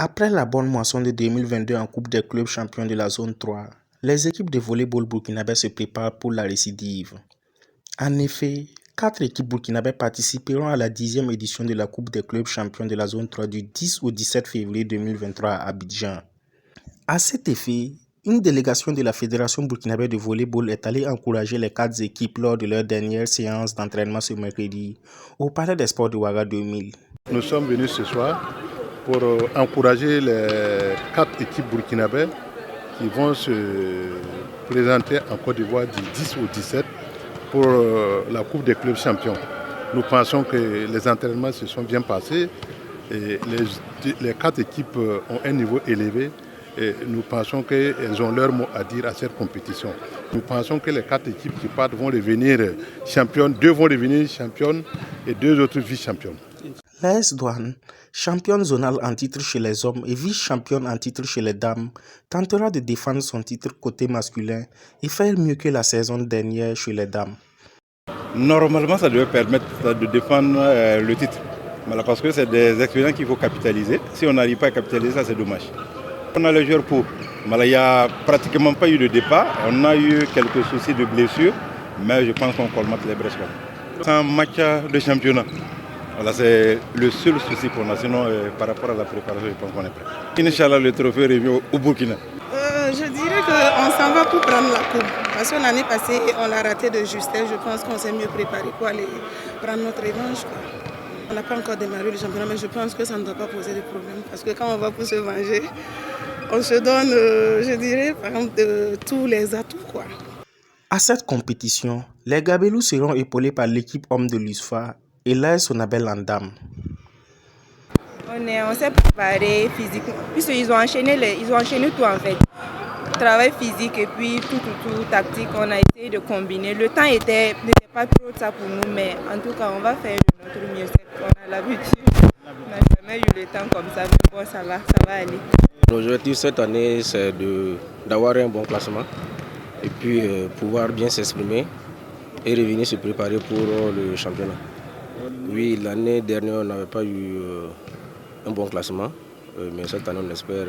Après la bonne moisson de 2022 en Coupe des clubs champions de la zone 3, les équipes de volleyball burkinabè se préparent pour la récidive. En effet, 4 équipes burkinabè participeront à la 10e édition de la Coupe des clubs champions de la zone 3 du 10 au 17 février 2023 à Abidjan. À cet effet, une délégation de la Fédération burkinabè de volleyball est allée encourager les 4 équipes lors de leur dernière séance d'entraînement ce mercredi au Palais des Sports de Ouaga 2000. Nous sommes venus ce soir pour encourager les 4 équipes burkinabè qui vont se présenter en Côte d'Ivoire du 10 au 17 pour la Coupe des clubs champions. Nous pensons que les entraînements se sont bien passés et les 4 équipes ont un niveau élevé et nous pensons qu'elles ont leur mot à dire à cette compétition. Nous pensons que les 4 équipes qui partent vont devenir championnes, 2 vont devenir championnes et 2 autres vice-championnes. L'AS Douane, championne zonale en titre chez les hommes et vice-championne en titre chez les dames, tentera de défendre son titre côté masculin et faire mieux que la saison dernière chez les dames. Normalement, ça devrait permettre de défendre le titre. Voilà, parce que c'est des expériences qu'il faut capitaliser. Si on n'arrive pas à capitaliser, ça c'est dommage. On a les joueurs pour. Voilà, il n'y a pratiquement pas eu de départ. On a eu quelques soucis de blessures, mais je pense qu'on colmate les brèches. C'est un match de championnat. Voilà, c'est le seul souci qu'on a. Sinon, par rapport à la préparation, je pense qu'on est prêt. Inch'Allah, le trophée revient au Burkina. Je dirais qu'on s'en va pour prendre la coupe. Parce que l'année passée, on l'a raté de justesse. Je pense qu'on s'est mieux préparé pour aller prendre notre revanche. On n'a pas encore démarré le championnat, mais je pense que ça ne doit pas poser de problème. Parce que quand on va pour se venger, on se donne, je dirais, par exemple, tous les atouts, quoi. À cette compétition, les Gabelous seront épaulés par l'équipe homme de l'USFA et l'AS Sonabel en dames. On s'est préparé physiquement, puisqu'ils ont enchaîné tout en fait. Travail physique et puis tout tactique, on a essayé de combiner. Le temps n'était pas trop ça pour nous, mais en tout cas, on va faire de notre mieux. On a l'habitude, on n'a jamais eu le temps comme ça, mais bon, ça va aller. L'objectif cette année, c'est d'avoir un bon classement et puis pouvoir bien s'exprimer et revenir se préparer pour le championnat. Oui, l'année dernière, on n'avait pas eu un bon classement, mais cette année, on espère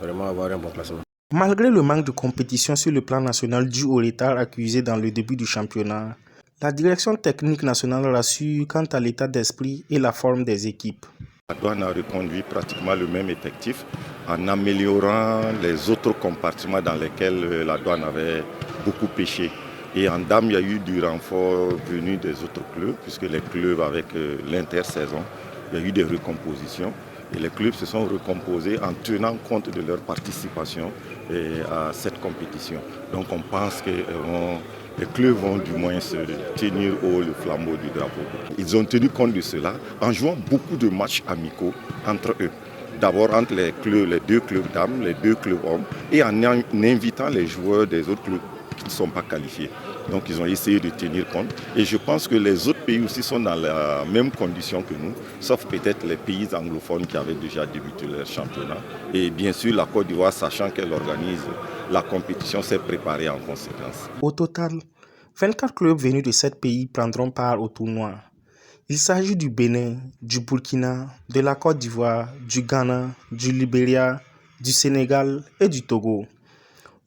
vraiment avoir un bon classement. Malgré le manque de compétition sur le plan national dû au retard accusé dans le début du championnat, la direction technique nationale rassure quant à l'état d'esprit et la forme des équipes. La douane a reconduit pratiquement le même effectif en améliorant les autres compartiments dans lesquels la douane avait beaucoup pêché. Et en dames, il y a eu du renfort venu des autres clubs, puisque les clubs avec l'intersaison, il y a eu des recompositions. Et les clubs se sont recomposés en tenant compte de leur participation à cette compétition. Donc on pense que les clubs vont du moins se tenir haut le flambeau du drapeau. Ils ont tenu compte de cela en jouant beaucoup de matchs amicaux entre eux. D'abord entre les 2 clubs dames, les 2 clubs hommes, et en invitant les joueurs des autres clubs qui ne sont pas qualifiés. Donc ils ont essayé de tenir compte. Et je pense que les autres pays aussi sont dans la même condition que nous, sauf peut-être les pays anglophones qui avaient déjà débuté leur championnat. Et bien sûr, la Côte d'Ivoire, sachant qu'elle organise la compétition, s'est préparée en conséquence. Au total, 24 clubs venus de 7 pays prendront part au tournoi. Il s'agit du Bénin, du Burkina, de la Côte d'Ivoire, du Ghana, du Libéria, du Sénégal et du Togo.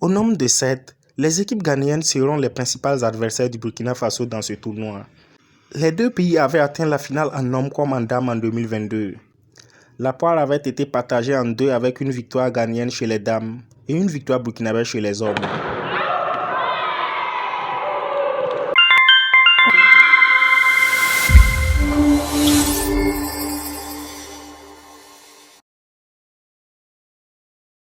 Au nombre de 7, les équipes ghanéennes seront les principales adversaires du Burkina Faso dans ce tournoi. Les 2 pays avaient atteint la finale en hommes comme en dames en 2022. La poire avait été partagée en 2 avec une victoire ghanéenne chez les dames et une victoire burkinabè chez les hommes.